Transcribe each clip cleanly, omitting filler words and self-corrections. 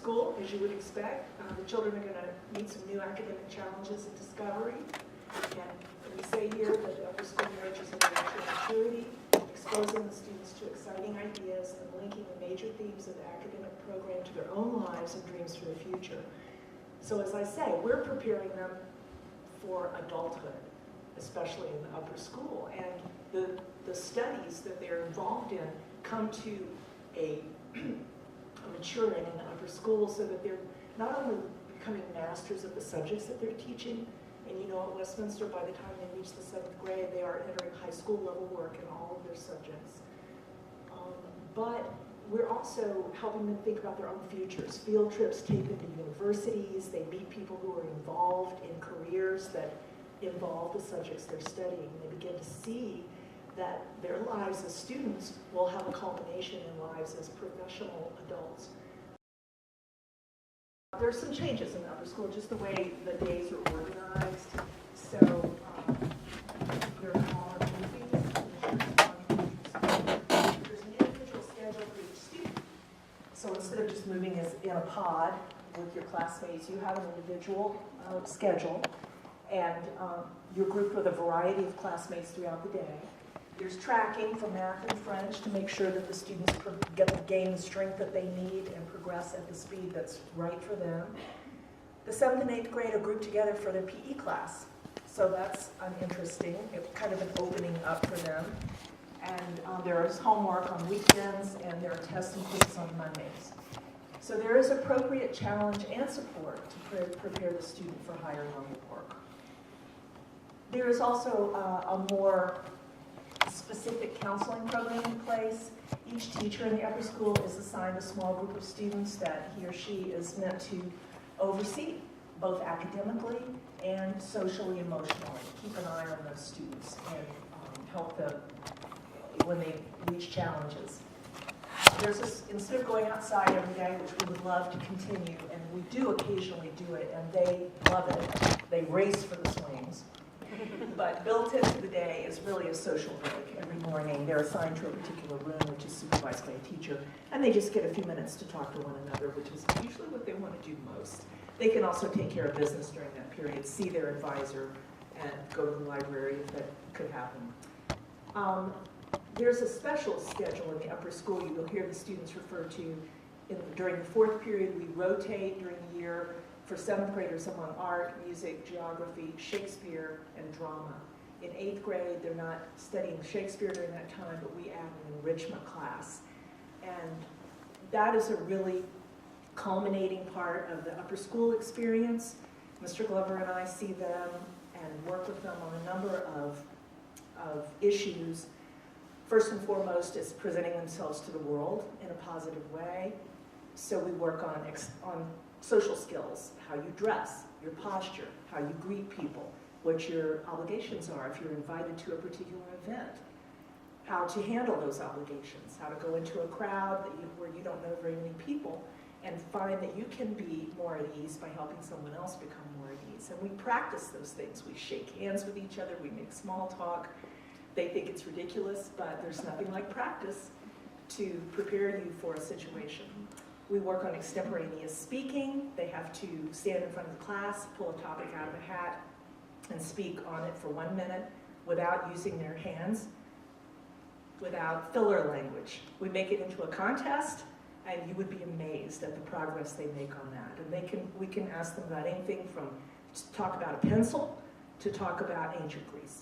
school, as you would expect. The children are going to meet some new academic challenges and discovery. And we say here that the upper school nurtures intellectual maturity, exposing the students to exciting ideas and linking the major themes of the academic program to their own lives and dreams for the future. So as I say, we're preparing them for adulthood, especially in the upper school. And the studies that they're involved in come to a maturing in the upper school so that they're not only becoming masters of the subjects that they're teaching, and you know at Westminster, by the time they reach the 7th grade, they are entering high school level work in all of their subjects. But we're also helping them think about their own futures. Field trips take them to universities, they meet people who are involved in careers that involve the subjects they're studying. They begin to see that their lives as students will have a culmination in lives as professional adults. There's some changes in the upper school, just the way the days are organized. So there are smaller meetings. There's an individual schedule for each student. So instead of just moving as in a pod with your classmates, you have an individual schedule, and you're grouped with a variety of classmates throughout the day. There's tracking for math and French to make sure that the students gain the strength that they need and progress at the speed that's right for them. The 7th and 8th grade are grouped together for their PE class. So that's interesting. It's kind of an opening up for them. And there is homework on weekends, and there are tests and quizzes on Mondays. So there is appropriate challenge and support to prepare the student for higher level work. There is also a more specific counseling program in place. Each teacher in the upper school is assigned a small group of students that he or she is meant to oversee, both academically and socially, emotionally. Keep an eye on those students and help them when they reach challenges. There's this, instead of going outside every day, which we would love to continue, and we do occasionally do it, and they love it. They race for the swings. But built into the day is really a social break. Every morning they're assigned to a particular room which is supervised by a teacher, and they just get a few minutes to talk to one another, which is usually what they want to do most. They can also take care of business during that period, see their advisor, and go to the library if that could happen. There's a special schedule in the upper school you will hear the students refer to. During the 4th period, we rotate during the year for 7th graders among art, music, geography, Shakespeare, and drama. In 8th grade, they're not studying Shakespeare during that time, but we add an enrichment class. And that is a really culminating part of the upper school experience. Mr. Glover and I see them and work with them on a number of issues. First and foremost is presenting themselves to the world in a positive way. So we work on social skills, how you dress, your posture, how you greet people, what your obligations are if you're invited to a particular event, how to handle those obligations, how to go into a crowd where you don't know very many people and find that you can be more at ease by helping someone else become more at ease. And we practice those things. We shake hands with each other, we make small talk. They think it's ridiculous, but there's nothing like practice to prepare you for a situation. We work on extemporaneous speaking. They have to stand in front of the class, pull a topic out of a hat, and speak on it for 1 minute without using their hands, without filler language. We make it into a contest, and you would be amazed at the progress they make on that. And we can ask them about anything from talk about a pencil to talk about ancient Greece.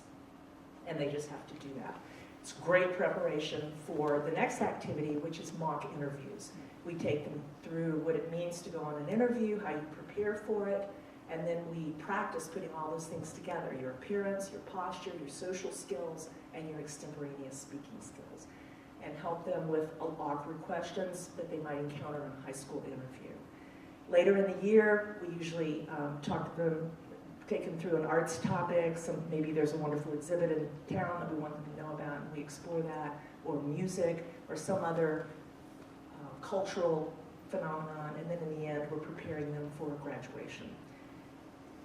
And they just have to do that. It's great preparation for the next activity, which is mock interviews. We take them through what it means to go on an interview, how you prepare for it, and then we practice putting all those things together, your appearance, your posture, your social skills, and your extemporaneous speaking skills, and help them with awkward questions that they might encounter in a high school interview. Later in the year, we usually talk to them, take them through an arts topic. Maybe there's a wonderful exhibit in town that we want them to know about, and we explore that, or music, or some other cultural phenomenon, and then in the end, we're preparing them for graduation.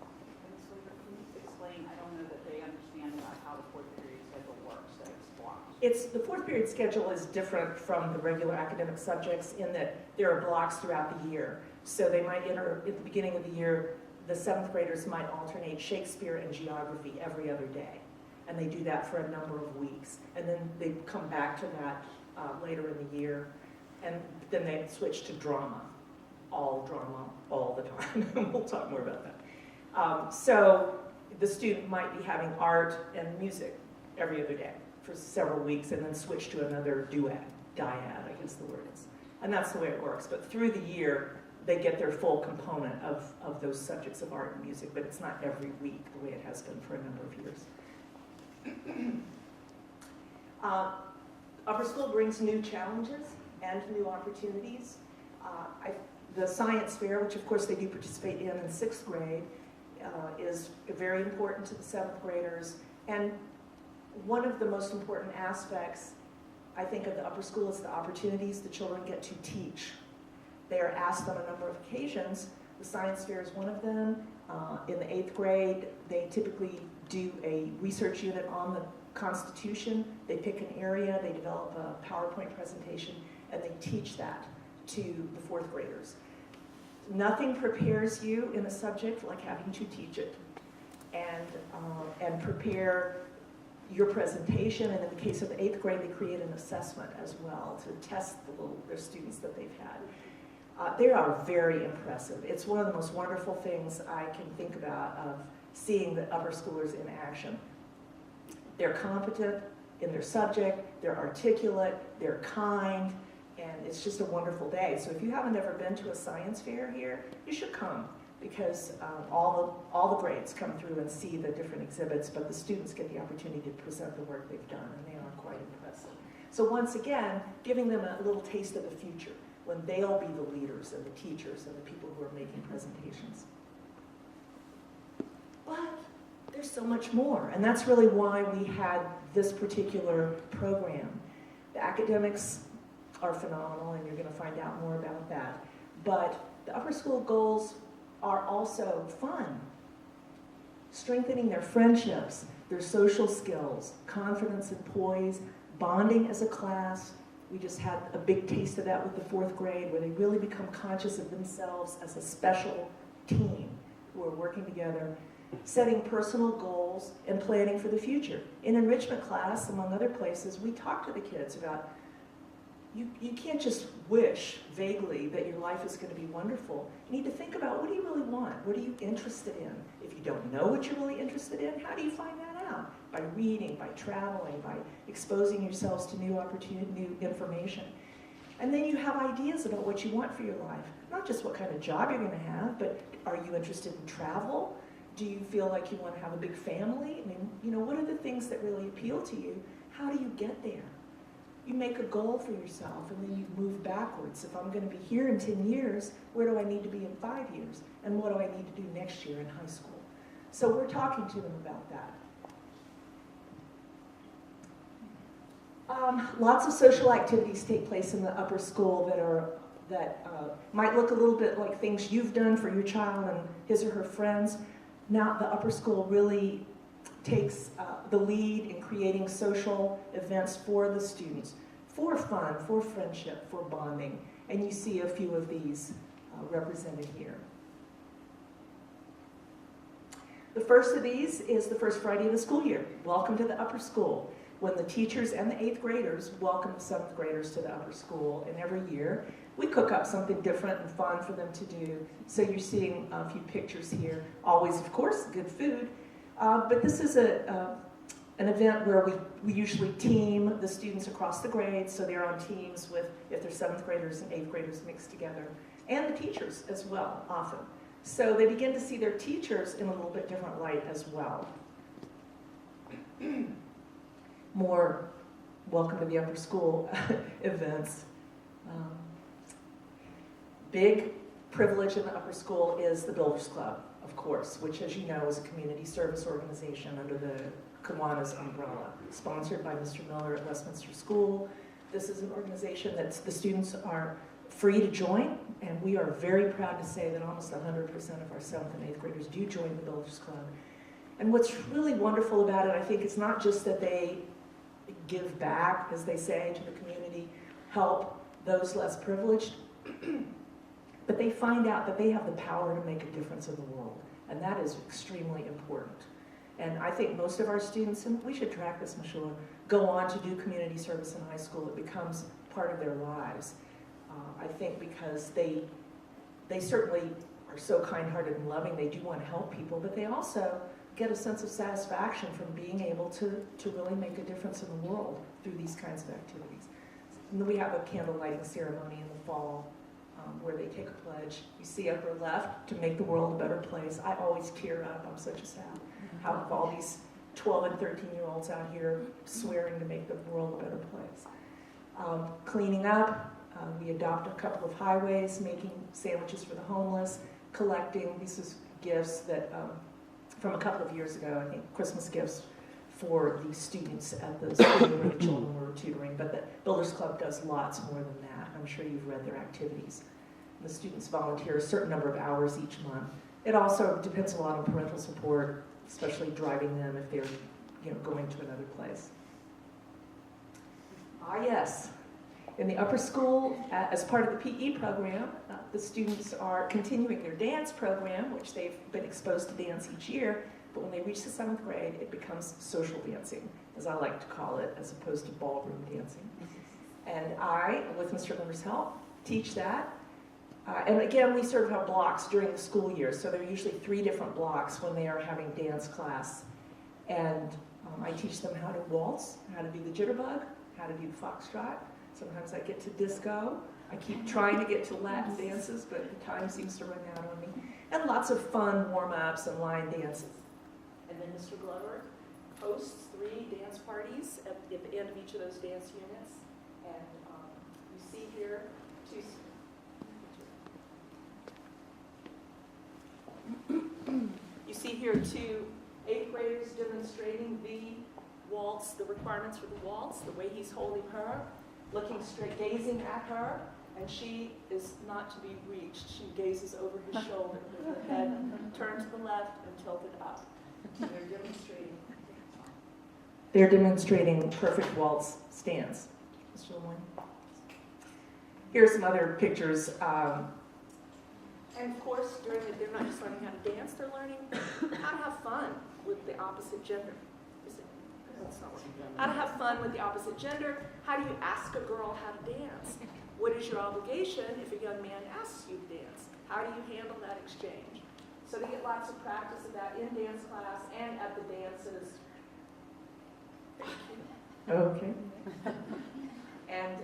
So can you explain, I don't know that they understand about how the 4th period schedule works, that it's blocked. The 4th period schedule is different from the regular academic subjects in that there are blocks throughout the year. So they might enter, at the beginning of the year, the 7th graders might alternate Shakespeare and geography every other day. And they do that for a number of weeks. And then they come back to that later in the year. And then they switch to drama all the time. We'll talk more about that. So the student might be having art and music every other day for several weeks and then switch to another dyad, I guess the word is. And that's the way it works. But through the year, they get their full component of those subjects of art and music, but it's not every week the way it has been for a number of years. Upper school brings new challenges and new opportunities. The science fair, which of course they do participate in 6th grade, is very important to the 7th graders. And one of the most important aspects, I think, of the upper school is the opportunities the children get to teach. They are asked on a number of occasions. The science fair is one of them. In the 8th grade, they typically do a research unit on the Constitution. They pick an area, they develop a PowerPoint presentation, and they teach that to the 4th graders. Nothing prepares you in a subject like having to teach it and prepare your presentation. And in the case of the 8th grade, they create an assessment as well to test their students that they've had. They are very impressive. It's one of the most wonderful things I can think about of seeing the upper schoolers in action. They're competent in their subject, they're articulate, they're kind, and it's just a wonderful day. So if you haven't ever been to a science fair here, you should come, because all the grades come through and see the different exhibits, but the students get the opportunity to present the work they've done, and they are quite impressive. So once again, giving them a little taste of the future, when they'll be the leaders and the teachers and the people who are making presentations. But there's so much more, and that's really why we had this particular program. The academics are phenomenal, and you're going to find out more about that. But the upper school goals are also fun. Strengthening their friendships, their social skills, confidence and poise, bonding as a class. We just had a big taste of that with the 4th grade, where they really become conscious of themselves as a special team who are working together, setting personal goals and planning for the future. In enrichment class, among other places, we talk to the kids about you can't just wish vaguely that your life is going to be wonderful. You need to think about, what do you really want? What are you interested in? If you don't know what you're really interested in, how do you find that out? By reading, by traveling, by exposing yourselves to new opportunity, new information. And then you have ideas about what you want for your life. Not just what kind of job you're going to have, but are you interested in travel? Do you feel like you want to have a big family? I mean, you know, what are the things that really appeal to you? How do you get there? You make a goal for yourself, and then you move backwards. If I'm going to be here in 10 years, where do I need to be in 5 years? And what do I need to do next year in high school? So we're talking to them about that. Lots of social activities take place in the upper school that might look a little bit like things you've done for your child and his or her friends. Now the upper school really takes the lead in creating social events for the students, for fun, for friendship, for bonding. And you see a few of these represented here. The first of these is the first Friday of the school year. Welcome to the upper school, when the teachers and the 8th graders welcome the 7th graders to the upper school. And every year, we cook up something different and fun for them to do. So you're seeing a few pictures here. Always, of course, good food. But this is an event where we usually team the students across the grades, so they're on teams with, if they're 7th graders and 8th graders mixed together, and the teachers as well, often. So they begin to see their teachers in a little bit different light as well. More welcome to the upper school events. Big privilege in the upper school is the Builders Club, of course, which, as you know, is a community service organization under the Kiwanis umbrella, sponsored by Mr. Miller at Westminster School. This is an organization that the students are free to join, and we are very proud to say that almost 100% of our 7th and 8th graders do join the Builders Club. And what's really wonderful about it, I think, it's not just that they give back, as they say, to the community, help those less privileged, but they find out that they have the power to make a difference in the world, and that is extremely important. And I think most of our students, and we should track this, Michelle, go on to do community service in high school. It becomes part of their lives. I think because they certainly are so kind-hearted and loving, they do want to help people, but they also get a sense of satisfaction from being able to really make a difference in the world through these kinds of activities. And then we have a candle lighting ceremony in the fall where they take a pledge. You see upper left, to make the world a better place. I always tear up. I'm such a sad. How have all these 12 and 13-year-olds out here swearing to make the world a better place. Cleaning up, we adopt a couple of highways, making sandwiches for the homeless, collecting, this is gifts that, from a couple of years ago, I think, Christmas gifts for the students at the school where the children were tutoring, but the Builders Club does lots more than that. I'm sure you've read their activities. The students volunteer a certain number of hours each month. It also depends a lot on parental support, especially driving them if they're going to another place. Ah, yes. In the upper school, as part of the PE program, the students are continuing their dance program, which they've been exposed to dance each year, but when they reach the 7th grade, it becomes social dancing, as I like to call it, as opposed to ballroom dancing. And I, with Mr. Limmer's help, teach that. And again, we sort of have blocks during the school year, so there are usually 3 different blocks when they are having dance class. And I teach them how to waltz, how to do the jitterbug, how to do the foxtrot. Sometimes I get to disco. I keep trying to get to Latin dances, but the time seems to run out on me. And lots of fun warm-ups and line dances. And then Mr. Glover hosts 3 dance parties at the end of each of those dance units. And you see here 2 8th graders demonstrating the waltz, the requirements for the waltz, the way he's holding her, looking straight, gazing at her, and she is not to be reached. She gazes over his shoulder with her head turned to the left and tilted up. They're demonstrating perfect waltz stance. Mr. Lemoyne. Here's some other pictures. And of course, they're not just learning how to dance, they're learning how to have fun with the opposite gender. How to have fun with the opposite gender. How do you ask a girl how to dance? What is your obligation if a young man asks you to dance? How do you handle that exchange? So they get lots of practice of that in dance class and at the dances. Okay. And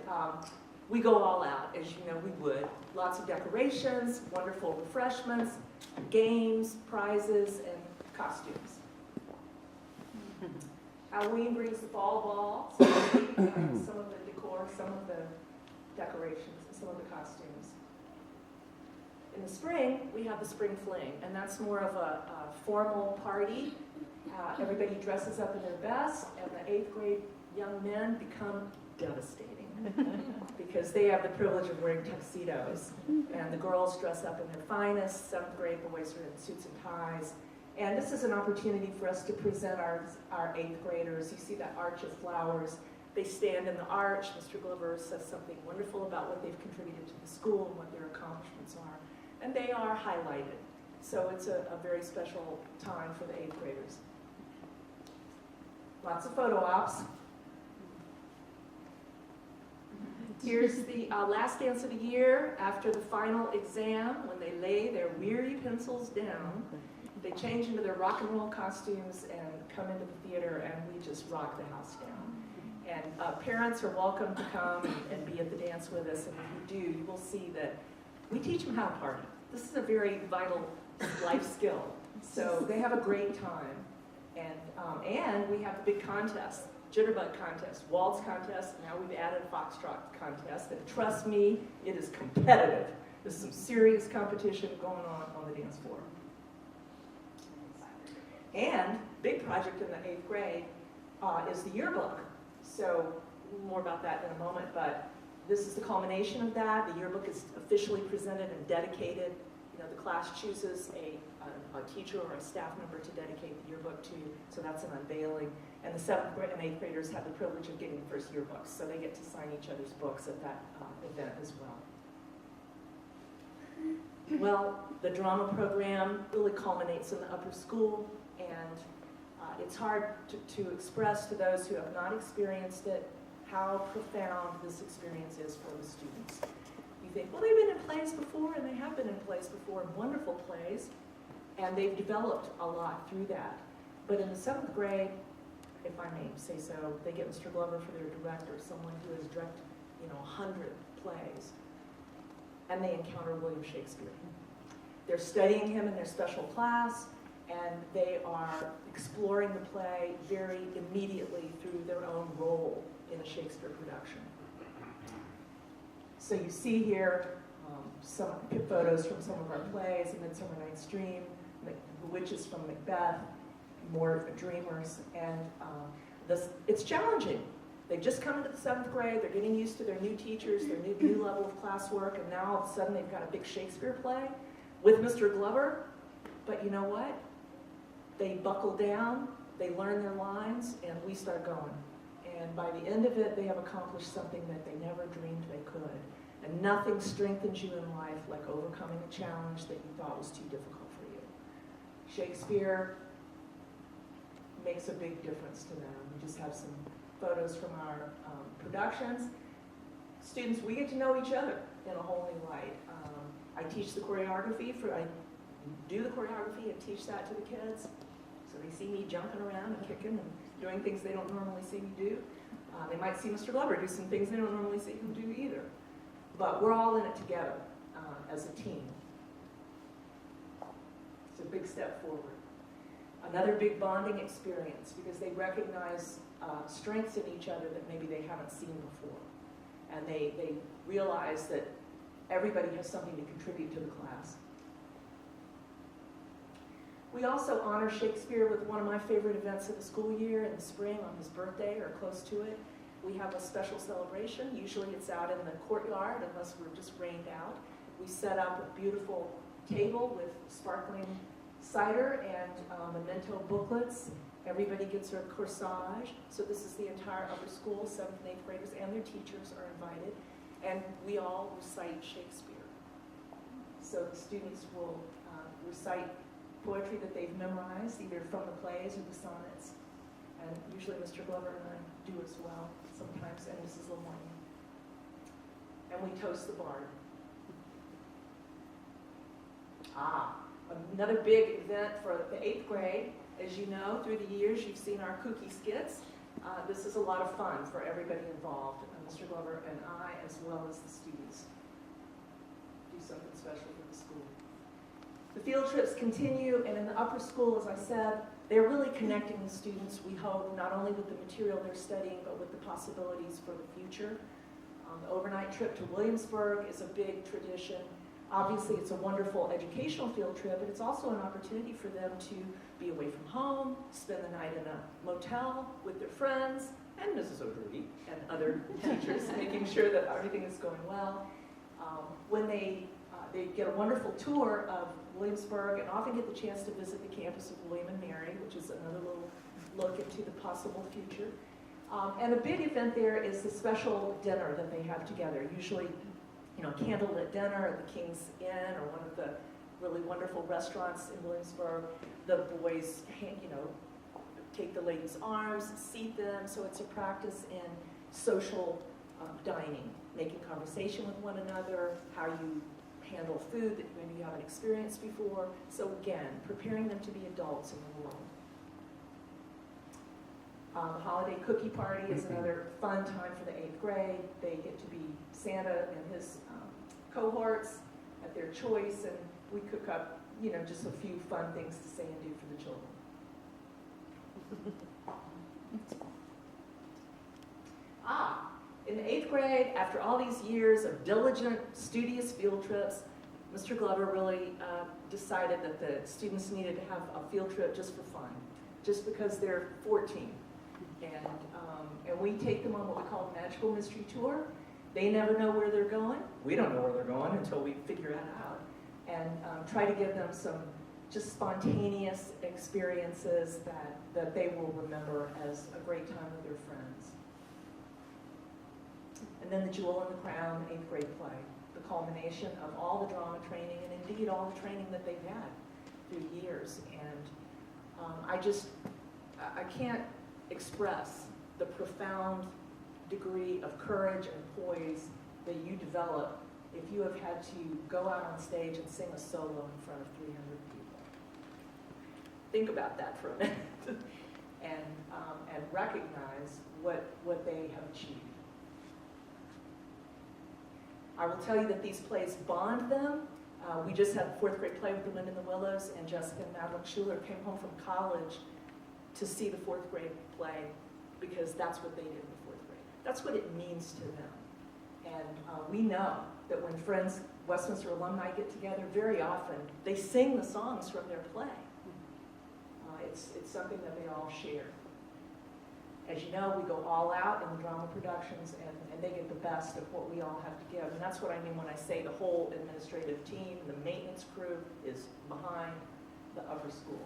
we go all out, as you know we would. Lots of decorations, wonderful refreshments, games, prizes, and costumes. Halloween brings the fall ball, so some of the decor, some of the decorations, some of the costumes. In the spring, we have the spring fling, and that's more of a formal party. Everybody dresses up in their best, and the 8th grade young men become devastating because they have the privilege of wearing tuxedos, and the girls dress up in their finest. 7th grade boys are in suits and ties. And this is an opportunity for us to present our 8th graders. You see that arch of flowers. They stand in the arch. Mr. Glover says something wonderful about what they've contributed to the school and what their accomplishments are. And they are highlighted. So it's a very special time for the 8th graders. Lots of photo ops. Here's the last dance of the year after the final exam, when they lay their weary pencils down. They change into their rock and roll costumes and come into the theater, and we just rock the house down. And parents are welcome to come and be at the dance with us, and if you do, you will see that we teach them how to party. This is a very vital life skill. So they have a great time. And we have the big contests, jitterbug contest, waltz contest, now we've added a foxtrot contest, and trust me, it is competitive. There's some serious competition going on the dance floor. And big project in the 8th grade is the yearbook. So more about that in a moment, but this is the culmination of that. The yearbook is officially presented and dedicated. You know, the class chooses a teacher or a staff member to dedicate the yearbook to, so that's an unveiling. And the 7th grade and 8th graders have the privilege of getting the first yearbooks, so they get to sign each other's books at that event as well. Well, the drama program really culminates in the upper school, and it's hard to express to those who have not experienced it how profound this experience is for the students. You think, well, they've been in plays before, and they have been in plays before, wonderful plays, and they've developed a lot through that. But in the 7th grade, if I may say so, they get Mr. Glover for their director, someone who has directed, 100 plays, and they encounter William Shakespeare. They're studying him in their special class, and they are exploring the play very immediately through their own role in a Shakespeare production. So you see here some photos from some of our plays, A Midsummer Night's Dream, The Witches from Macbeth, more Dreamers, and it's challenging. They've just come into the 7th grade, they're getting used to their new teachers, their new level of classwork, and now all of a sudden they've got a big Shakespeare play with Mr. Glover. But you know what? They buckle down, they learn their lines, and we start going. And by the end of it, they have accomplished something that they never dreamed they could. And nothing strengthens you in life like overcoming a challenge that you thought was too difficult for you. Shakespeare makes a big difference to them. We just have some photos from our productions. Students, we get to know each other in a whole new light. I teach the choreography, I do the choreography and teach that to the kids. So they see me jumping around and kicking and doing things they don't normally see me do. They might see Mr. Glover do some things they don't normally see him do either. But we're all in it together as a team. It's a big step forward. Another big bonding experience because they recognize strengths in each other that maybe they haven't seen before. And they realize that everybody has something to contribute to the class. We also honor Shakespeare with one of my favorite events of the school year in the spring on his birthday or close to it. We have a special celebration. Usually it's out in the courtyard unless we're just rained out. We set up a beautiful table with sparkling cider and memento booklets. Everybody gets their corsage. So this is the entire upper school, 7th and 8th graders and their teachers are invited. And we all recite Shakespeare. So the students will recite poetry that they've memorized, either from the plays or the sonnets. And usually Mr. Glover and I do as well, sometimes, and Mrs. LeMoyne. And we toast the bard. Another big event for the 8th grade. As you know, through the years, you've seen our kooky skits. This is a lot of fun for everybody involved, Mr. Glover and I, as well as the students. Do something special for the school. The field trips continue, and in the upper school, as I said, they're really connecting the students, we hope, not only with the material they're studying, but with the possibilities for the future. The overnight trip to Williamsburg is a big tradition. Obviously, it's a wonderful educational field trip, but it's also an opportunity for them to be away from home, spend the night in a motel with their friends, and Mrs. O'Grady and other teachers, making sure that everything is going well. When they get a wonderful tour of Williamsburg and often get the chance to visit the campus of William and Mary, which is another little look into the possible future. And a big event there is the special dinner that they have together, usually candlelit dinner at the King's Inn or one of the really wonderful restaurants in Williamsburg. The boys, take the ladies' arms, seat them, so it's a practice in social dining, making conversation with one another, how you handle food that maybe you haven't experienced before. So again, preparing them to be adults in the world. The holiday cookie party is another fun time for the 8th grade. They get to be Santa and his cohorts at their choice, and we cook up, just a few fun things to say and do for the children. In the 8th grade, after all these years of diligent, studious field trips, Mr. Glover really decided that the students needed to have a field trip just for fun, just because they're 14. And we take them on what we call a magical mystery tour. They never know where they're going. We don't know where they're going until we figure it out. And try to give them some just spontaneous experiences that they will remember as a great time with their friends. And then the Jewel in the Crown 8th grade play. The culmination of all the drama training and indeed all the training that they've had through years. And I can't express the profound degree of courage and poise that you develop if you have had to go out on stage and sing a solo in front of 300 people. Think about that for a minute and recognize what they have achieved. I will tell you that these plays bond them. We just had the 4th grade play with the Wind in the Willows, and Jessica and Madeline Schuler came home from college to see the 4th grade play because that's what they did in the 4th grade. That's what it means to them. And we know that when friends, Westminster alumni get together, very often they sing the songs from their play. It's something that they all share. As you know, we go all out in the drama productions, and they get the best of what we all have to give. And that's what I mean when I say the whole administrative team, the maintenance crew is behind the upper school.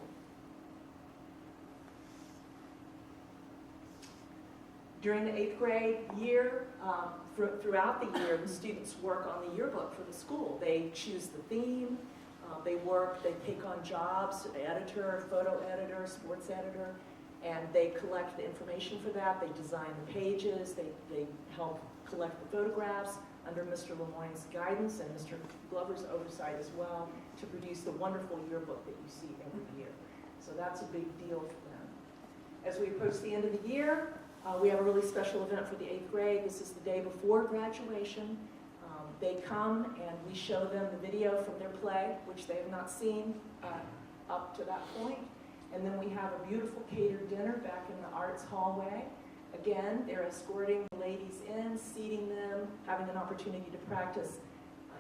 During the 8th grade year, throughout the year, the students work on the yearbook for the school. They choose the theme, they take on jobs, editor, photo editor, sports editor, and they collect the information for that. They design the pages, they help collect the photographs under Mr. Lemoyne's guidance and Mr. Glover's oversight as well to produce the wonderful yearbook that you see every year. So that's a big deal for them. As we approach the end of the year, we have a really special event for the 8th grade. This is the day before graduation. They come and we show them the video from their play, which they have not seen up to that point. And then we have a beautiful catered dinner back in the arts hallway. Again, they're escorting the ladies in, seating them, having an opportunity to practice,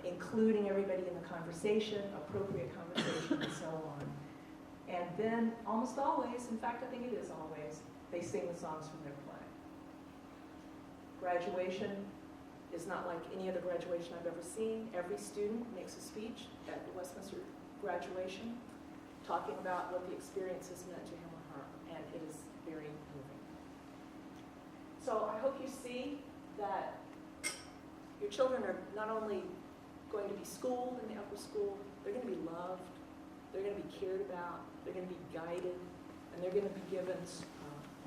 including everybody in the conversation, appropriate conversation, and so on. And then almost always, in fact, I think it is always, they sing the songs from their play. Graduation is not like any other graduation I've ever seen. Every student makes a speech at the Westminster graduation, talking about what the experience has meant to him or her, and it is very moving. So I hope you see that your children are not only going to be schooled in the upper school, they're going to be loved, they're going to be cared about, they're going to be guided, and they're going to be given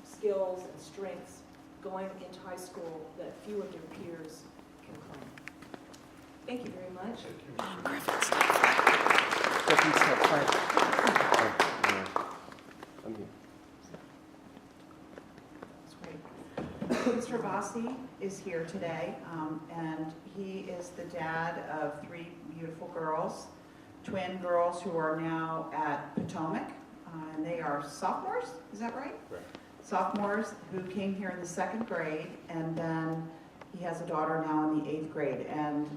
skills and strengths going into high school that few of their peers can claim. Thank you very much. Mr. Vossi is here today, and he is the dad of 3 beautiful girls, twin girls who are now at Potomac, and they are sophomores, is that right? Right. Sophomores who came here in the 2nd grade, and then he has a daughter now in the 8th grade, and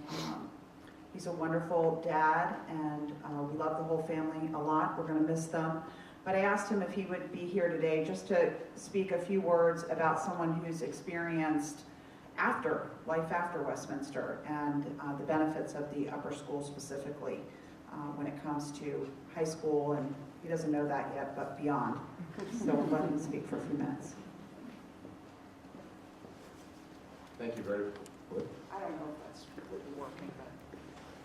he's a wonderful dad, and we love the whole family a lot. We're going to miss them. But I asked him if he would be here today just to speak a few words about someone who's experienced life after Westminster and the benefits of the upper school specifically when it comes to high school, and he doesn't know that yet, but beyond. So we'll let him speak for a few minutes. Thank you very much. I don't know if that's really working, but.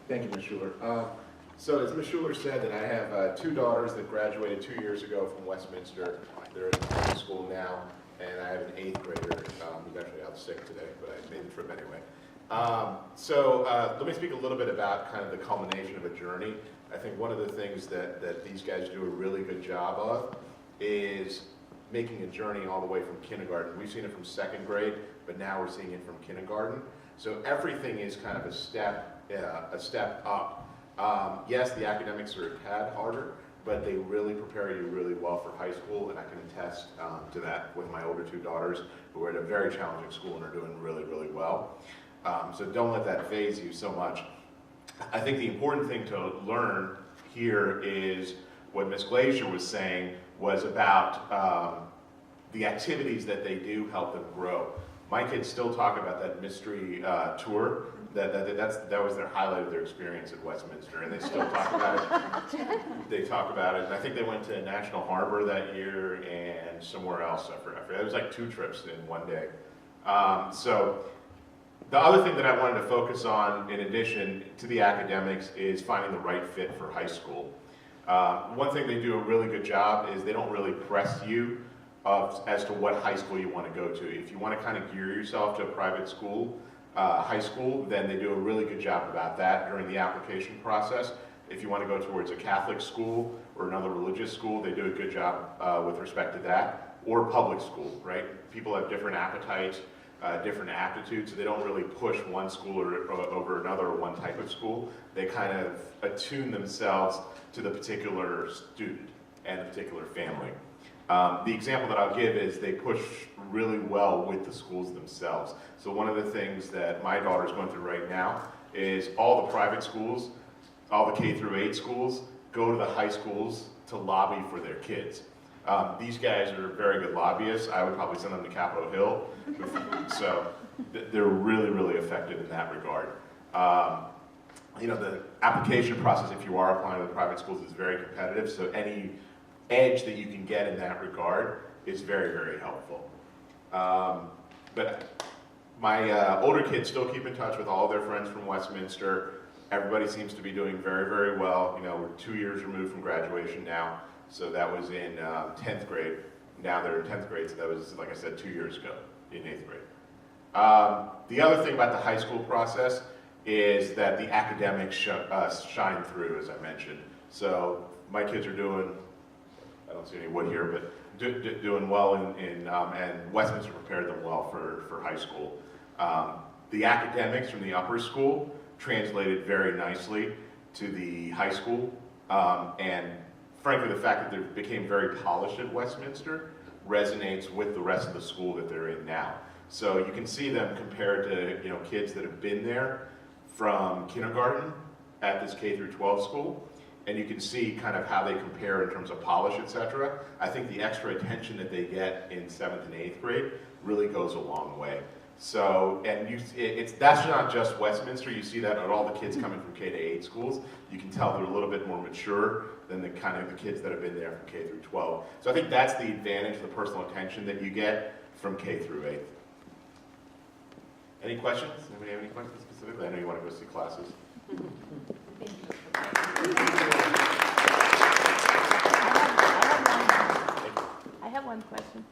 Thank you, Ms. Schuler. So as Ms. Schuler said, that I have 2 daughters that graduated 2 years ago from Westminster. They're in high school now, and I have an 8th grader who's actually out sick today, but I made the trip anyway. Let me speak a little bit about kind of the culmination of a journey. I think one of the things that these guys do a really good job of is making a journey all the way from kindergarten. We've seen it from 2nd grade, but now we're seeing it from kindergarten. So everything is kind of a step up. Yes, the academics are a tad harder, but they really prepare you really well for high school, and I can attest to that with my older 2 daughters, who are at a very challenging school and are doing really, really well. So don't let that faze you so much. I think the important thing to learn here is what Ms. Glacier was saying was about the activities that they do help them grow. My kids still talk about that mystery tour. That was their highlight of their experience at Westminster, and they still talk about it. They talk about it, and I think they went to National Harbor that year and somewhere else. I forgot. It was like 2 trips in one day. So The other thing that I wanted to focus on, in addition to the academics, is finding the right fit for high school. One thing they do a really good job is they don't really press you as to what high school you want to go to. If you want to kind of gear yourself to a private school, high school, then they do a really good job about that during the application process. If you want to go towards a Catholic school or another religious school, they do a good job with respect to that, or public school, right? People have different appetites, different aptitudes, so they don't really push one school over another or one type of school. They kind of attune themselves to the particular student and the particular family. The example that I'll give is they push really well with the schools themselves. So one of the things that my daughter's going through right now is all the private schools, all the K through 8 schools, go to the high schools to lobby for their kids. These guys are very good lobbyists. I would probably send them to Capitol Hill. So they're really, really effective in that regard. You know, the application process, if you are applying to the private schools, is very competitive. So any edge that you can get in that regard is very, very helpful. But my older kids still keep in touch with all their friends from Westminster. Everybody seems to be doing very, very well. You know, we're 2 years removed from graduation now. So that was in 10th grade. Now they're in 10th grade, so that was, like I said, 2 years ago in 8th grade. The other thing about the high school process is that the academics shine through, as I mentioned. So my kids are doing, I don't see any wood here, but doing well and Westminster prepared them well for high school. The academics from the upper school translated very nicely to the high school, and frankly, the fact that they became very polished at Westminster resonates with the rest of the school that they're in now. So you can see them compared to, you know, kids that have been there from kindergarten at this K through 12 school, and you can see kind of how they compare in terms of polish, etc. I think the extra attention that they get in 7th and 8th grade really goes a long way. So, and that's not just Westminster, you see that at all the kids coming from K to 8 schools. You can tell they're a little bit more mature than the kind of the kids that have been there from K through 12. So I think that's the advantage, the personal attention that you get from K through 8. Any questions? Anybody have any questions specifically? I know you want to go see classes. I have one question.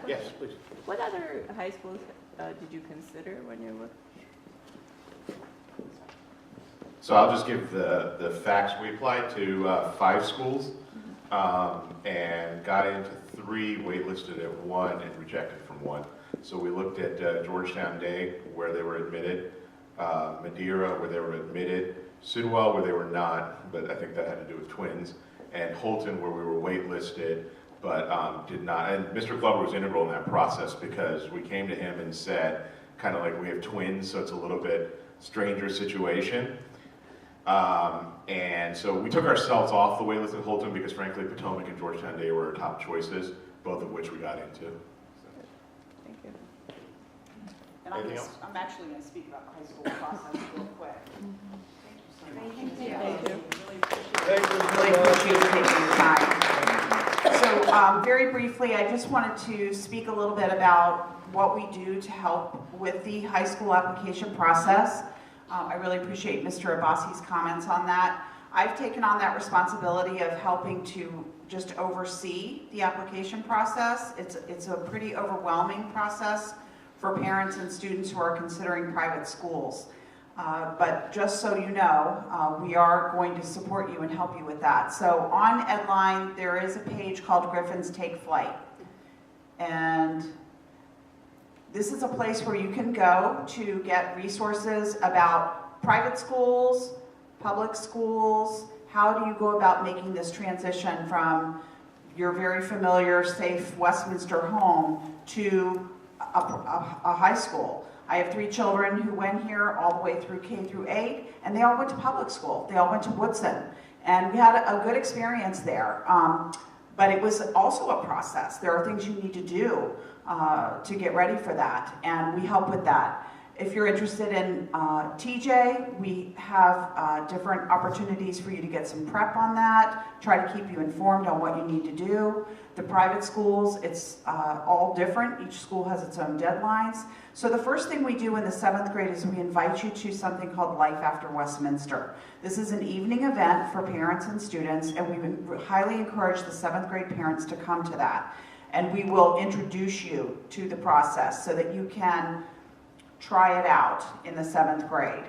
Yes, please. What other high schools did you consider when you were? So I'll just give the facts. We applied to 5 schools and got into 3, waitlisted at 1, and rejected from 1. So we looked at Georgetown Day, where they were admitted, Madeira, where they were admitted, Sidwell, where they were not, but I think that had to do with twins, and Holton, where we were waitlisted, but did not. And Mr. Glover was integral in that process because we came to him and said, kind of like, we have twins, so it's a little bit stranger situation. And so we took ourselves off the waitlist at Holton because frankly Potomac and Georgetown Day were our top choices, both of which we got into. So. Thank you. And I'm actually going to speak about the high school process real quick. Thank you so much. Thank you. Really appreciate it. Really appreciate you taking the time. So very briefly, I just wanted to speak a little bit about what we do to help with the high school application process. I really appreciate Mr. Abbasi's comments on that. I've taken on that responsibility of helping to just oversee the application process. It's a pretty overwhelming process for parents and students who are considering private schools. But just so you know, we are going to support you and help you with that. So on Edline, there is a page called Griffins Take Flight. And this is a place where you can go to get resources about private schools, public schools. How do you go about making this transition from your very familiar, safe Westminster home to a high school? I have 3 children who went here all the way through K through 8, and they all went to public school. They all went to Woodson, and we had a good experience there. But it was also a process. There are things you need to do to get ready for that, and we help with that. If you're interested in TJ, we have different opportunities for you to get some prep on that, try to keep you informed on what you need to do. The private schools, it's all different. Each school has its own deadlines. So the first thing we do in the 7th grade is we invite you to something called Life After Westminster. This is an evening event for parents and students, and we would highly encourage the 7th grade parents to come to that. And we will introduce you to the process so that you can try it out in the 7th grade.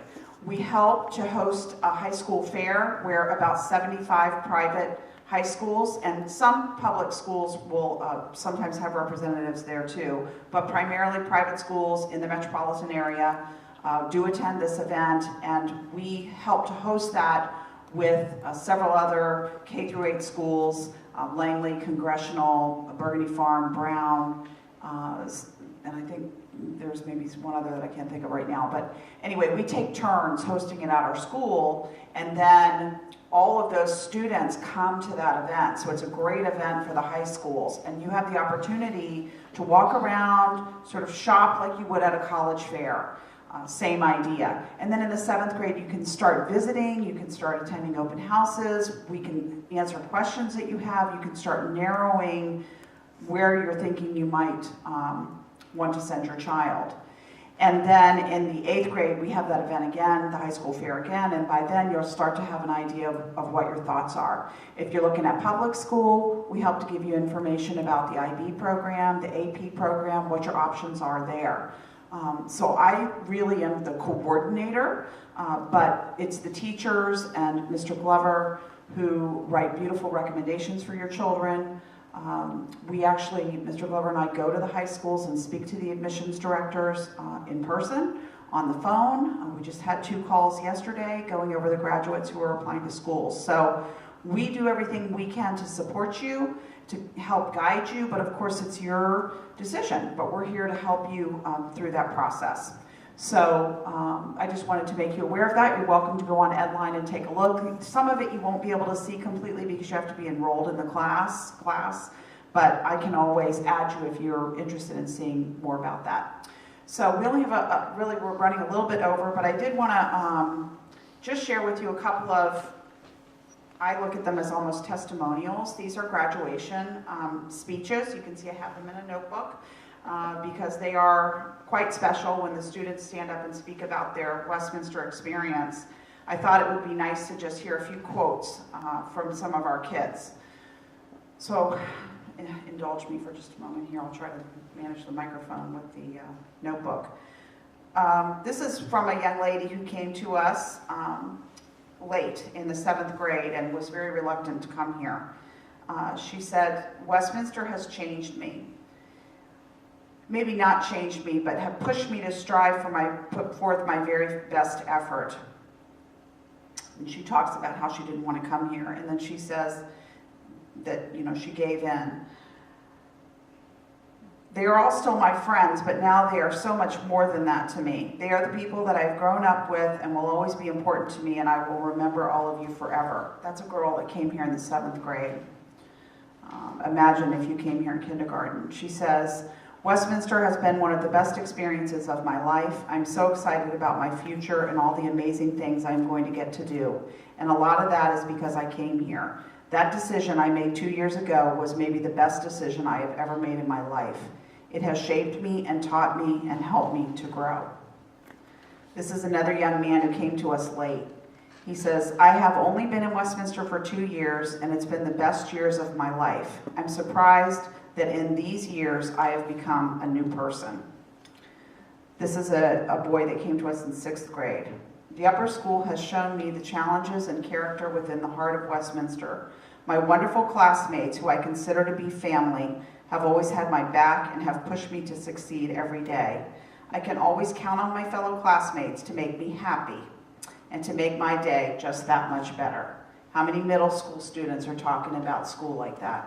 We help to host a high school fair where about 75 private high schools and some public schools will sometimes have representatives there too, but primarily private schools in the metropolitan area do attend this event, and we help to host that with several other K-8 schools, Langley, Congressional, Burgundy Farm, Brown, and I think there's maybe one other that I can't think of right now. But anyway, we take turns hosting it at our school, and then all of those students come to that event. So it's a great event for the high schools, and you have the opportunity to walk around, sort of shop like you would at a college fair. Same idea. And then in the 7th grade, you can start visiting, you can start attending open houses, we can answer questions that you have, you can start narrowing where you're thinking you might want to send your child. And then in the 8th grade, we have that event again, the high school fair again, and by then you'll start to have an idea of what your thoughts are. If you're looking at public school, we help to give you information about the IB program, the AP program, what your options are there. So I really am the coordinator, but it's the teachers and Mr. Glover who write beautiful recommendations for your children. We actually, Mr. Glover and I go to the high schools and speak to the admissions directors in person, on the phone. We just had 2 calls yesterday going over the graduates who are applying to schools. So we do everything we can to support you, to help guide you, but of course it's your decision, but we're here to help you through that process. So I just wanted to make you aware of that. You're welcome to go on Edline and take a look. Some of it you won't be able to see completely because you have to be enrolled in the class, but I can always add you if you're interested in seeing more about that. So we only have really, we're running a little bit over, but I did want to just share with you a couple of, I look at them as almost testimonials. These are graduation speeches. You can see I have them in a notebook because they are quite special when the students stand up and speak about their Westminster experience. I thought it would be nice to just hear a few quotes from some of our kids. So indulge me for just a moment here. I'll try to manage the microphone with the notebook. This is from a young lady who came to us late in the 7th grade and was very reluctant to come here. She said, "Westminster has changed me. Maybe not changed me, but have pushed me to strive for put forth my very best effort." And she talks about how she didn't want to come here, and then she says that, you know, she gave in. "They are all still my friends, but now they are so much more than that to me. They are the people that I've grown up with and will always be important to me, and I will remember all of you forever." That's a girl that came here in the 7th grade. Imagine if you came here in kindergarten. She says, "Westminster has been one of the best experiences of my life. I'm so excited about my future and all the amazing things I'm going to get to do. And a lot of that is because I came here. That decision I made 2 years ago was maybe the best decision I have ever made in my life. It has shaped me and taught me and helped me to grow." This is another young man who came to us late. He says, "I have only been in Westminster for 2 years, and it's been the best years of my life. I'm surprised that in these years I have become a new person." This is a boy that came to us in 6th grade. "The upper school has shown me the challenges and character within the heart of Westminster. My wonderful classmates, who I consider to be family, have always had my back and have pushed me to succeed every day. I can always count on my fellow classmates to make me happy and to make my day just that much better." How many middle school students are talking about school like that?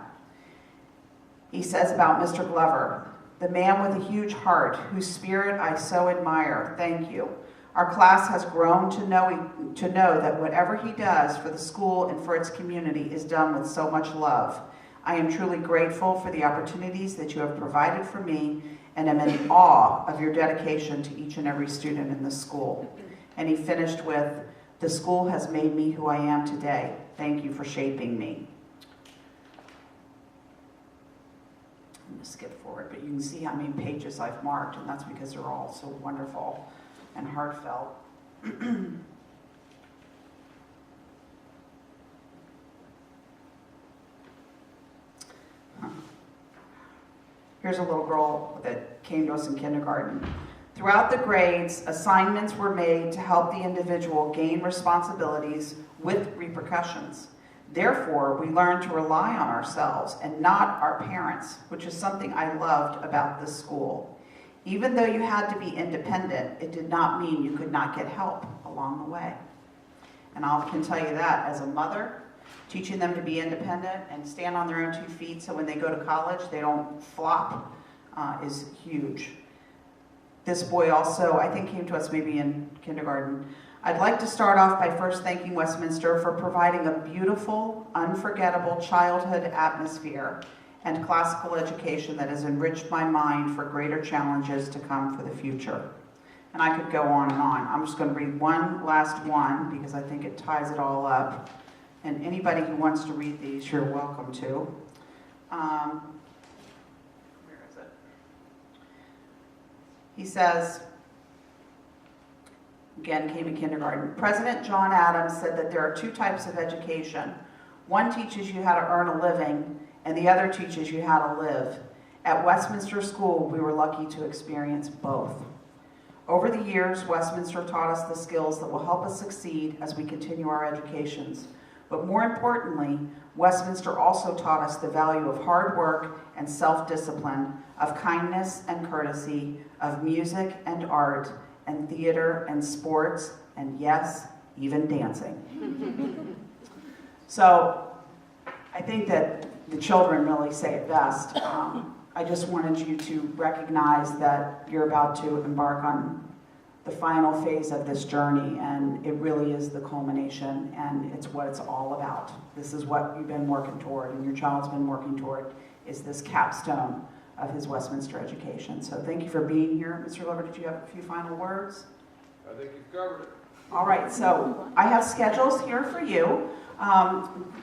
He says about Mr. Glover, "The man with a huge heart, whose spirit I so admire. Thank you. Our class has grown to know that whatever he does for the school and for its community is done with so much love. I am truly grateful for the opportunities that you have provided for me and am in awe of your dedication to each and every student in this school. And he finished with, the school has made me who I am today. Thank you for shaping me. I'm going to skip forward, but you can see how many pages I've marked, and that's because they're all so wonderful and heartfelt. Here's a little girl that came to us in kindergarten. Throughout the grades, assignments were made to help the individual gain responsibilities with repercussions. Therefore, we learned to rely on ourselves and not our parents, which is something I loved about this school. Even though you had to be independent, it did not mean you could not get help along the way. And I can tell you that as a mother, teaching them to be independent and stand on their own 2 feet so when they go to college they don't flop is huge. This boy also, I think, came to us maybe in kindergarten. I'd like to start off by first thanking Westminster for providing a beautiful, unforgettable childhood atmosphere and classical education that has enriched my mind for greater challenges to come for the future. And I could go on and on. I'm just going to read one last one because I think it ties it all up. And anybody who wants to read these, you're welcome to. Where is it? He says, again, came in kindergarten. President John Adams said that there are 2 types of education. One teaches you how to earn a living, and the other teaches you how to live. At Westminster School, we were lucky to experience both. Over the years, Westminster taught us the skills that will help us succeed as we continue our educations. But more importantly, Westminster also taught us the value of hard work and self-discipline, of kindness and courtesy, of music and art, and theater and sports, and yes, even dancing. So I think that the children really say it best. I just wanted you to recognize that you're about to embark on the final phase of this journey, and it really is the culmination, and it's what it's all about. This is what you've been working toward, and your child's been working toward, is this capstone of his Westminster education. So thank you for being here. Mr. Lover, did you have a few final words? I think you've covered it. All right, so I have schedules here for you.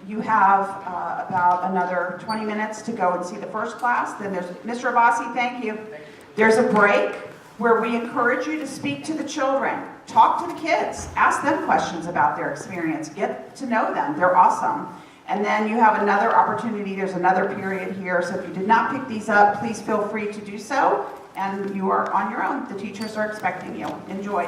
You have about another 20 minutes to go and see the first class. Then there's, Mr. Abbasi, thank you. There's a break where we encourage you to speak to the children. Talk to the kids. Ask them questions about their experience. Get to know them. They're awesome. And then you have another opportunity. There's another period here. So if you did not pick these up, please feel free to do so. And you are on your own. The teachers are expecting you. Enjoy.